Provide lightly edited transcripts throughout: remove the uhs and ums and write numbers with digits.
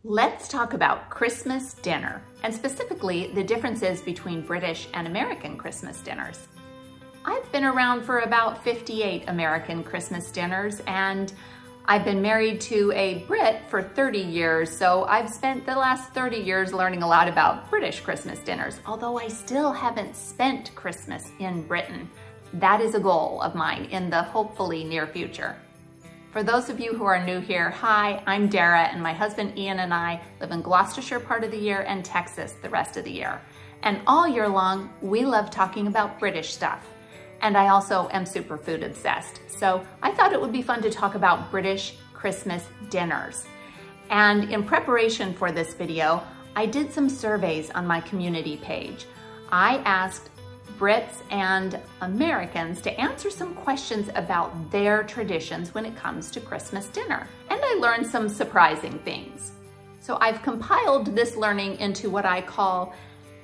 Let's talk about Christmas dinner, and specifically the differences between British and American Christmas dinners. I've been around for about 58 American Christmas dinners, and I've been married to a Brit for 30 years, so I've spent the last 30 years learning a lot about British Christmas dinners, although I still haven't spent Christmas in Britain. That is a goal of mine in the hopefully near future. For those of you who are new here, hi, I'm Dara, and my husband Ian and I live in Gloucestershire part of the year and Texas the rest of the year. And all year long, we love talking about British stuff. And I also am super food obsessed. So I thought it would be fun to talk about British Christmas dinners. And in preparation for this video, I did some surveys on my community page. I asked Brits and Americans to answer some questions about their traditions when it comes to Christmas dinner. And I learned some surprising things. So I've compiled this learning into what I call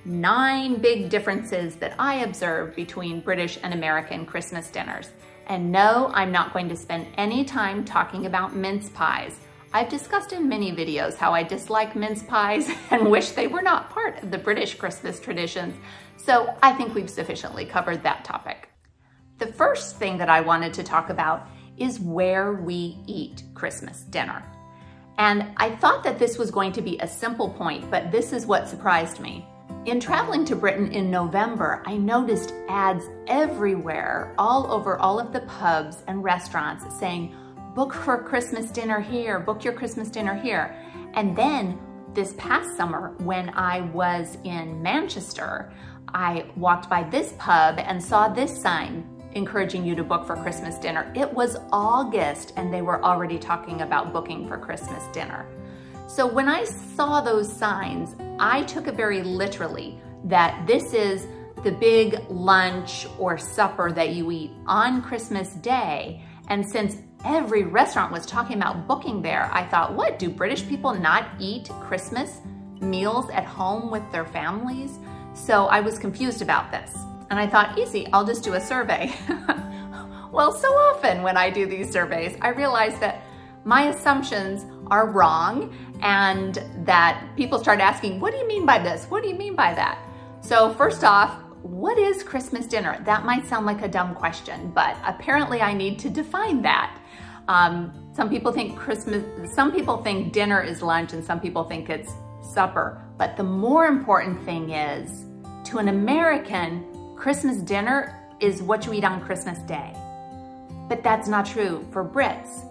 9 big differences that I observed between British and American Christmas dinners. And no, I'm not going to spend any time talking about mince pies. I've discussed in many videos how I dislike mince pies and wish they were not part of the British Christmas traditions, so I think we've sufficiently covered that topic. The first thing that I wanted to talk about is where we eat Christmas dinner. And I thought that this was going to be a simple point, but this is what surprised me. In traveling to Britain in November, I noticed ads everywhere, all over all of the pubs and restaurants saying, book for Christmas dinner here, book your Christmas dinner here. And then this past summer when I was in Manchester, I walked by this pub and saw this sign encouraging you to book for Christmas dinner. It was August and they were already talking about booking for Christmas dinner. So when I saw those signs, I took it very literally that this is the big lunch or supper that you eat on Christmas Day. And since every restaurant was talking about booking there, I thought, what, do British people not eat Christmas meals at home with their families? So I was confused about this. And I thought, easy, I'll just do a survey. Well, so often when I do these surveys, I realize that my assumptions are wrong and that people start asking, what do you mean by this? What do you mean by that? So first off, what is Christmas dinner? That might sound like a dumb question, but apparently I need to define that. Some people think dinner is lunch and some people think it's supper. But the more important thing is, to an American, Christmas dinner is what you eat on Christmas Day. But that's not true for Brits.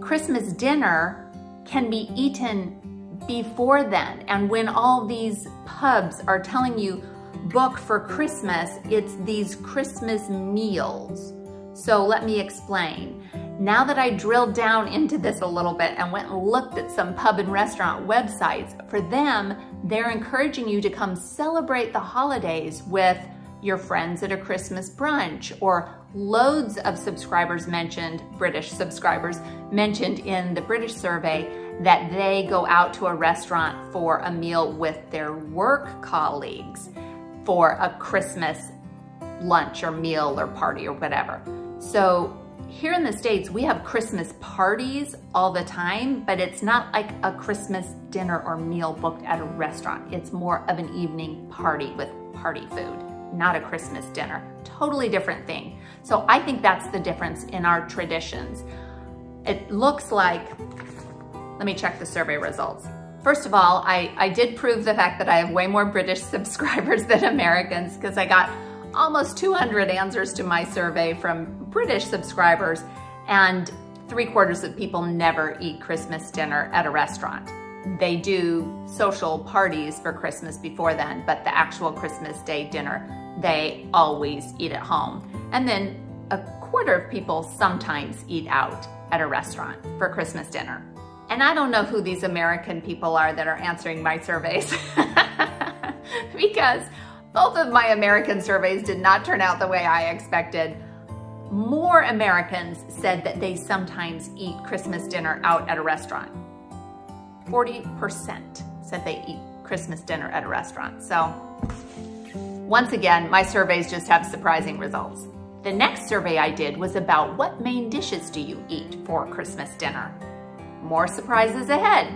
Christmas dinner can be eaten before then. And when all these pubs are telling you book for Christmas, it's these Christmas meals. So let me explain. Now that I drilled down into this a little bit and went and looked at some pub and restaurant websites, for them, they're encouraging you to come celebrate the holidays with your friends at a Christmas brunch, or loads of subscribers mentioned, British subscribers, mentioned in the British survey that they go out to a restaurant for a meal with their work colleagues for a Christmas lunch or meal or party or whatever. So here in the States, we have Christmas parties all the time, but it's not like a Christmas dinner or meal booked at a restaurant. It's more of an evening party with party food, not a Christmas dinner. Totally different thing. So I think that's the difference in our traditions. It looks like, let me check the survey results. First of all, I did prove the fact that I have way more British subscribers than Americans, because I got almost 200 answers to my survey from British subscribers, and 3/4 of people never eat Christmas dinner at a restaurant. They do social parties for Christmas before then, but the actual Christmas Day dinner, they always eat at home. And then 1/4 of people sometimes eat out at a restaurant for Christmas dinner. And I don't know who these American people are that are answering my surveys because both of my American surveys did not turn out the way I expected. More Americans said that they sometimes eat Christmas dinner out at a restaurant. 40% said they eat Christmas dinner at a restaurant. So once again, my surveys just have surprising results. The next survey I did was about what main dishes do you eat for Christmas dinner? More surprises ahead.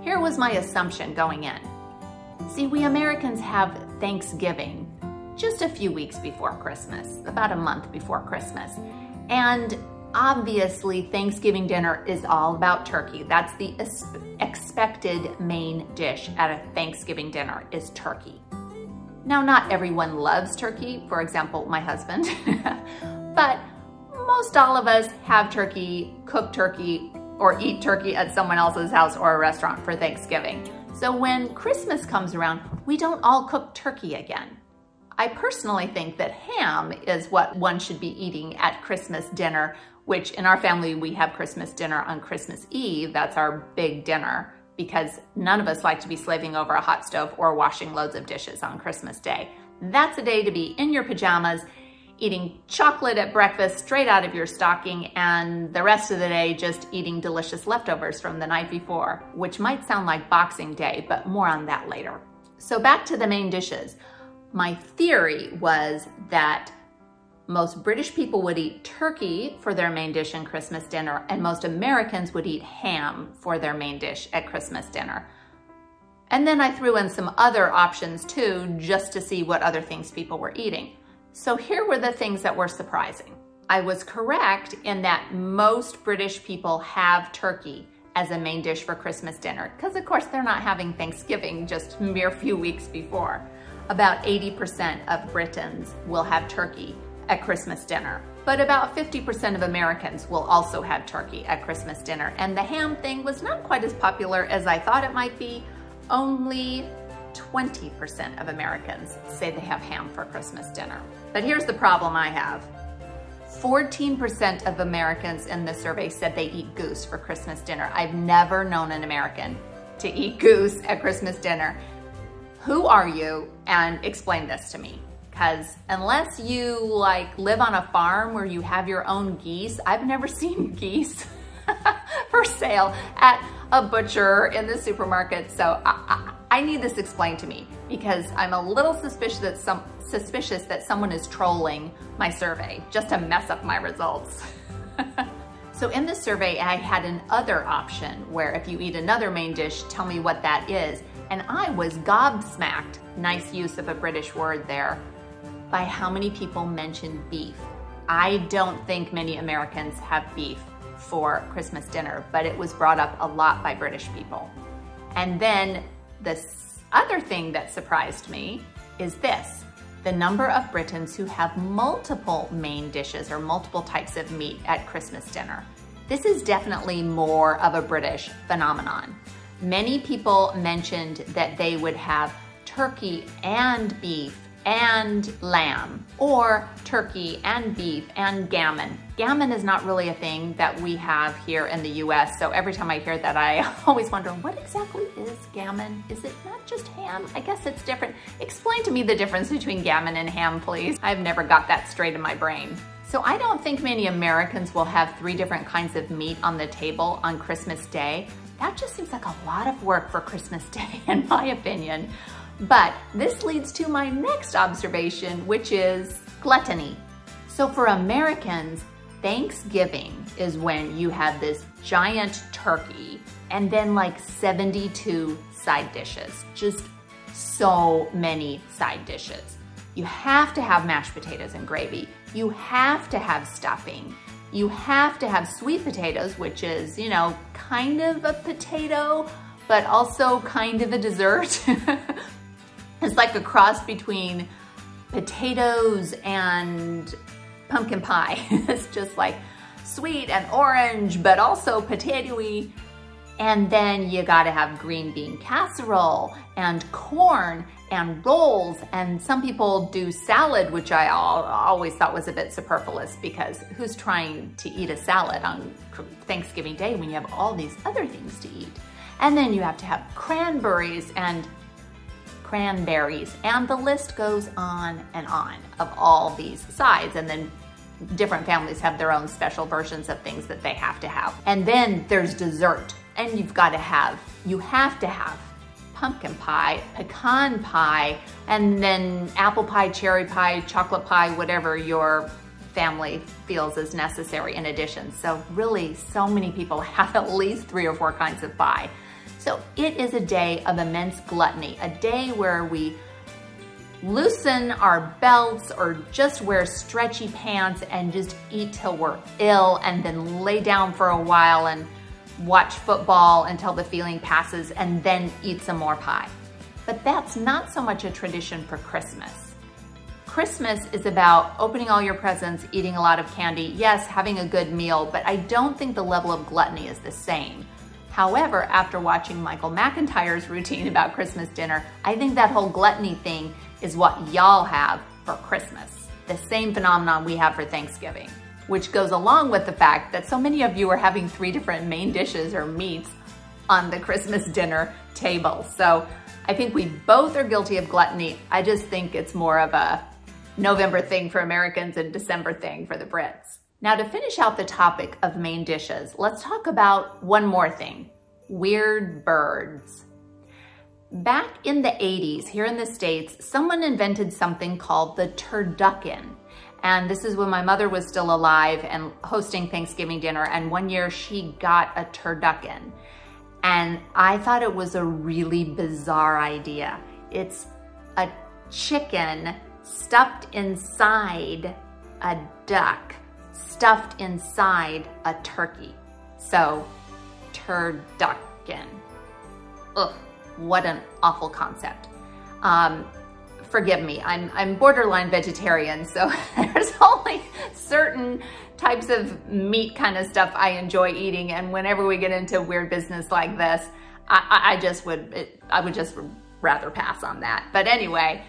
Here was my assumption going in. See, we Americans have Thanksgiving just a few weeks before Christmas, about a month before Christmas. And obviously, Thanksgiving dinner is all about turkey. That's the expected main dish at a Thanksgiving dinner is turkey. Now, not everyone loves turkey, for example, my husband, but most all of us have turkey, cook turkey, or eat turkey at someone else's house or a restaurant for Thanksgiving. So when Christmas comes around, we don't all cook turkey again. I personally think that ham is what one should be eating at Christmas dinner, which in our family, we have Christmas dinner on Christmas Eve. That's our big dinner because none of us like to be slaving over a hot stove or washing loads of dishes on Christmas Day. That's a day to be in your pajamas, eating chocolate at breakfast straight out of your stocking, and the rest of the day just eating delicious leftovers from the night before, which might sound like Boxing Day, but more on that later. So back to the main dishes. My theory was that most British people would eat turkey for their main dish in Christmas dinner, and most Americans would eat ham for their main dish at Christmas dinner. And then I threw in some other options too, just to see what other things people were eating. So here were the things that were surprising. I was correct in that most British people have turkey as a main dish for Christmas dinner, because of course they're not having Thanksgiving just a mere few weeks before. About 80% of Britons will have turkey at Christmas dinner, but about 50% of Americans will also have turkey at Christmas dinner. And the ham thing was not quite as popular as I thought it might be. Only 20% of Americans say they have ham for Christmas dinner. But here's the problem I have. 14% of Americans in the survey said they eat goose for Christmas dinner. I've never known an American to eat goose at Christmas dinner. Who are you? And explain this to me. Because unless you live on a farm where you have your own geese, I've never seen geese for sale at a butcher in the supermarket. So I need this explained to me because I'm a little suspicious that someone is trolling my survey just to mess up my results. So in the survey, I had an other option where if you eat another main dish, tell me what that is. And I was gobsmacked, nice use of a British word there, by how many people mentioned beef. I don't think many Americans have beef for Christmas dinner, but it was brought up a lot by British people. And then this other thing that surprised me is this: the number of Britons who have multiple main dishes or multiple types of meat at Christmas dinner. This is definitely more of a British phenomenon. Many people mentioned that they would have turkey and beef and lamb, or turkey and beef and gammon. Gammon is not really a thing that we have here in the US, so every time I hear that, I always wonder, what exactly is gammon? Is it not just ham? I guess it's different. Explain to me the difference between gammon and ham, please. I've never got that straight in my brain. So I don't think many Americans will have 3 different kinds of meat on the table on Christmas Day. That just seems like a lot of work for Christmas Day, in my opinion. But this leads to my next observation, which is gluttony. So for Americans, Thanksgiving is when you have this giant turkey and then 72 side dishes, just so many side dishes. You have to have mashed potatoes and gravy. You have to have stuffing. You have to have sweet potatoes, which is, kind of a potato, but also kind of a dessert. It's like a cross between potatoes and pumpkin pie. It's just sweet and orange, but also potato-y. And then you gotta have green bean casserole and corn and rolls. And some people do salad, which I always thought was a bit superfluous because who's trying to eat a salad on Thanksgiving Day when you have all these other things to eat? And then you have to have cranberries, and the list goes on and on of all these sides. And then different families have their own special versions of things that they have to have. And then there's dessert, and you have to have pumpkin pie, pecan pie, and then apple pie, cherry pie, chocolate pie, whatever your family feels is necessary in addition. So really, so many people have at least 3 or 4 kinds of pie. So it is a day of immense gluttony, a day where we loosen our belts or just wear stretchy pants and just eat till we're ill and then lay down for a while and watch football until the feeling passes and then eat some more pie. But that's not so much a tradition for Christmas. Christmas is about opening all your presents, eating a lot of candy, yes, having a good meal, but I don't think the level of gluttony is the same. However, after watching Michael McIntyre's routine about Christmas dinner, I think that whole gluttony thing is what y'all have for Christmas. The same phenomenon we have for Thanksgiving, which goes along with the fact that so many of you are having 3 different main dishes or meats on the Christmas dinner table. So I think we both are guilty of gluttony. I just think it's more of a November thing for Americans and December thing for the Brits. Now, to finish out the topic of main dishes, let's talk about one more thing: weird birds. Back in the 80s, here in the States, someone invented something called the turducken. And this is when my mother was still alive and hosting Thanksgiving dinner. And one year she got a turducken. And I thought it was a really bizarre idea. It's a chicken stuffed inside a duck, stuffed inside a turkey. So, turducken. Ugh, what an awful concept. Forgive me, I'm borderline vegetarian, so there's only certain types of meat kind of stuff I enjoy eating, and whenever we get into weird business like this, I would just rather pass on that. But anyway,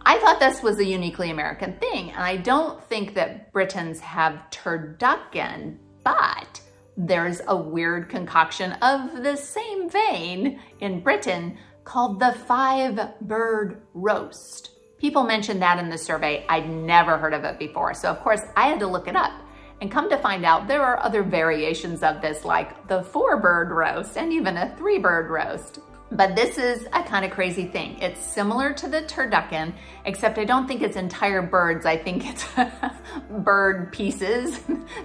I thought this was a uniquely American thing, and I don't think that Britons have turducken, but there's a weird concoction of the same vein in Britain called the 5-bird roast. People mentioned that in the survey. I'd never heard of it before, so of course I had to look it up and come to find out there are other variations of this, like the 4-bird roast and even a 3-bird roast. But this is a kind of crazy thing. It's similar to the turducken, except I don't think it's entire birds. I think it's bird pieces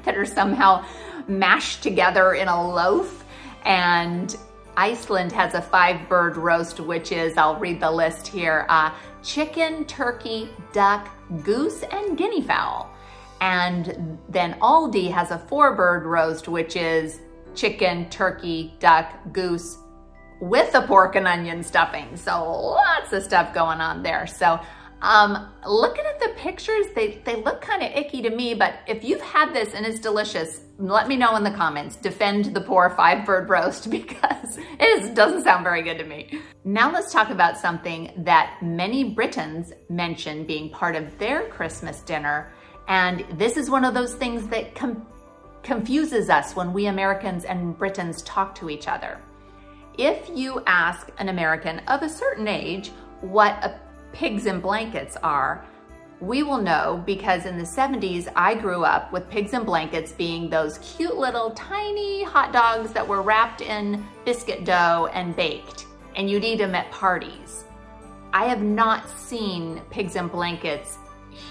that are somehow mashed together in a loaf. And Iceland has a 5-bird roast, which is, I'll read the list here, chicken, turkey, duck, goose, and guinea fowl. And then Aldi has a 4-bird roast, which is chicken, turkey, duck, goose, with the pork and onion stuffing. So lots of stuff going on there. So looking at the pictures, they look kind of icky to me, but if you've had this and it's delicious, let me know in the comments. Defend the poor 5-bird roast because it doesn't sound very good to me. Now let's talk about something that many Britons mention being part of their Christmas dinner. And this is one of those things that confuses us when we Americans and Britons talk to each other. If you ask an American of a certain age what pigs in blankets are, we will know because in the 70s, I grew up with pigs in blankets being those cute little tiny hot dogs that were wrapped in biscuit dough and baked, and you'd eat them at parties. I have not seen pigs in blankets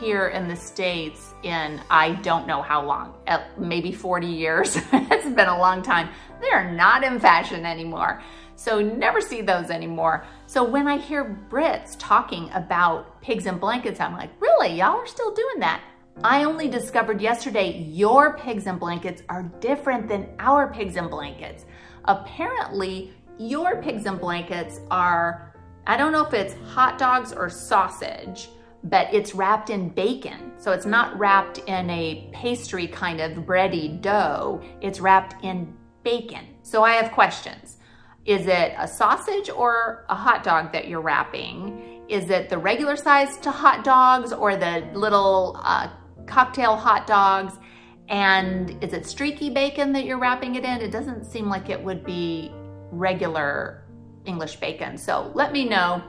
here in the States in I don't know how long, maybe 40 years. It's been a long time. They're not in fashion anymore. So never see those anymore. So when I hear Brits talking about pigs in blankets, I'm like, really? Y'all are still doing that? I only discovered yesterday your pigs in blankets are different than our pigs in blankets. Apparently, your pigs in blankets are, I don't know if it's hot dogs or sausage, but it's wrapped in bacon. So it's not wrapped in a pastry kind of bready dough. It's wrapped in bacon. So I have questions. Is it a sausage or a hot dog that you're wrapping? Is it the regular size to hot dogs or the little cocktail hot dogs? And is it streaky bacon that you're wrapping it in? It doesn't seem like it would be regular English bacon. So let me know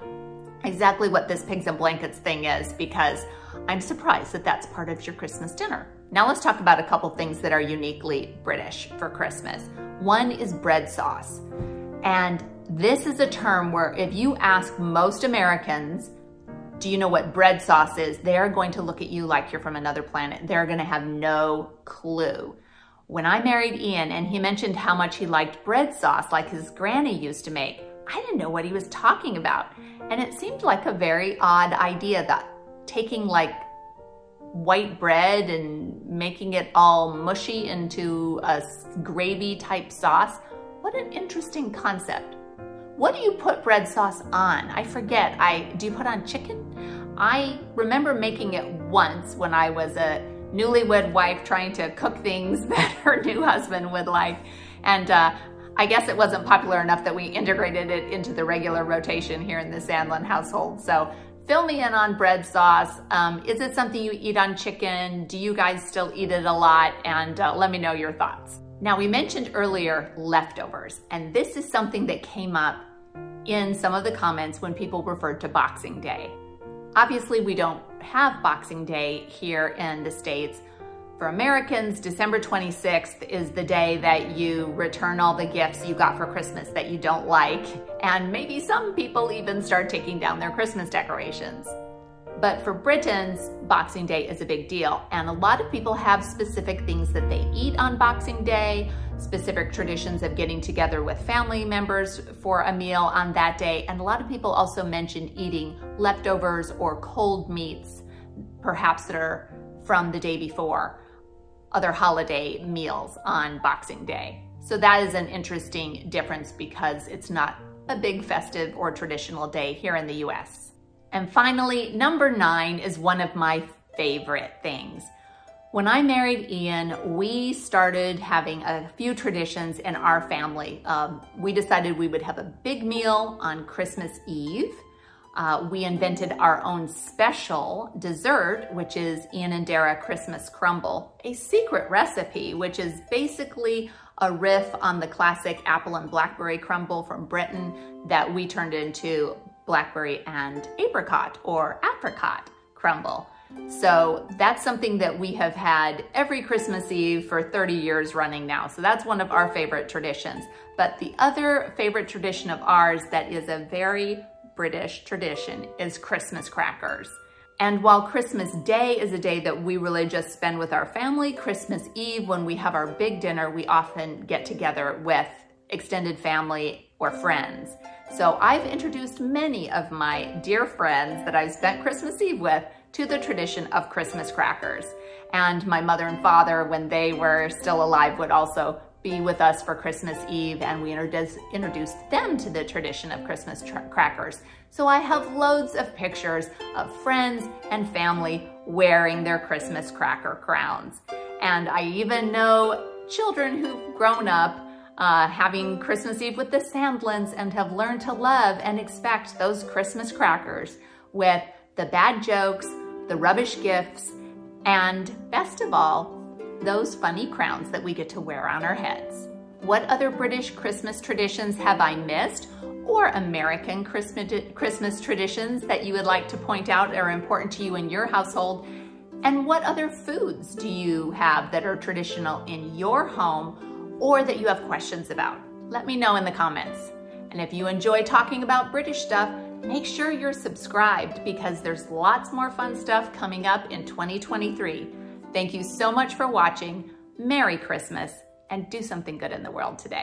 exactly what this pigs in blankets thing is, because I'm surprised that that's part of your Christmas dinner. Now let's talk about a couple things that are uniquely British for Christmas. One is bread sauce. And this is a term where if you ask most Americans, do you know what bread sauce is? They're going to look at you like you're from another planet. They're gonna have no clue. When I married Ian and he mentioned how much he liked bread sauce like his granny used to make, I didn't know what he was talking about. And it seemed like a very odd idea that taking like white bread and making it all mushy into a gravy type sauce. What an interesting concept. What do you put bread sauce on? I forget. Do you put on chicken? I remember making it once when I was a newlywed wife trying to cook things that her new husband would like. And I guess it wasn't popular enough that we integrated it into the regular rotation here in the Sandlin household. So fill me in on bread sauce. Is it something you eat on chicken? Do you guys still eat it a lot? And let me know your thoughts. Now, we mentioned earlier leftovers, and this is something that came up in some of the comments when people referred to Boxing Day. Obviously, we don't have Boxing Day here in the States. For Americans, December 26th is the day that you return all the gifts you got for Christmas that you don't like, and maybe some people even start taking down their Christmas decorations. But for Britons, Boxing Day is a big deal, and a lot of people have specific things that they eat on Boxing Day, specific traditions of getting together with family members for a meal on that day, and a lot of people also mention eating leftovers or cold meats, perhaps that are from the day before, other holiday meals on Boxing Day. So that is an interesting difference because it's not a big festive or traditional day here in the US. And finally, number 9 is one of my favorite things. When I married Ian, we started having a few traditions in our family. We decided we would have a big meal on Christmas Eve. We invented our own special dessert, which is Ian and Dara Christmas Crumble, a secret recipe, which is basically a riff on the classic apple and blackberry crumble from Britain that we turned into blackberry and apricot or apricot crumble. So that's something that we have had every Christmas Eve for 30 years running now. So that's one of our favorite traditions. But the other favorite tradition of ours that is a very British tradition is Christmas crackers. And while Christmas Day is a day that we really just spend with our family, Christmas Eve, when we have our big dinner, we often get together with extended family or friends. So I've introduced many of my dear friends that I've spent Christmas Eve with to the tradition of Christmas crackers. And my mother and father, when they were still alive, would also be with us for Christmas Eve, and we introduced them to the tradition of Christmas crackers. So I have loads of pictures of friends and family wearing their Christmas cracker crowns. And I even know children who've grown up having Christmas Eve with the Sandlins and have learned to love and expect those Christmas crackers with the bad jokes, the rubbish gifts, and best of all, those funny crowns that we get to wear on our heads. What other British Christmas traditions have I missed, or American Christmas traditions that you would like to point out are important to you in your household? And what other foods do you have that are traditional in your home or that you have questions about? Let me know in the comments. And if you enjoy talking about British stuff, make sure you're subscribed because there's lots more fun stuff coming up in 2023. Thank you so much for watching. Merry Christmas, and do something good in the world today.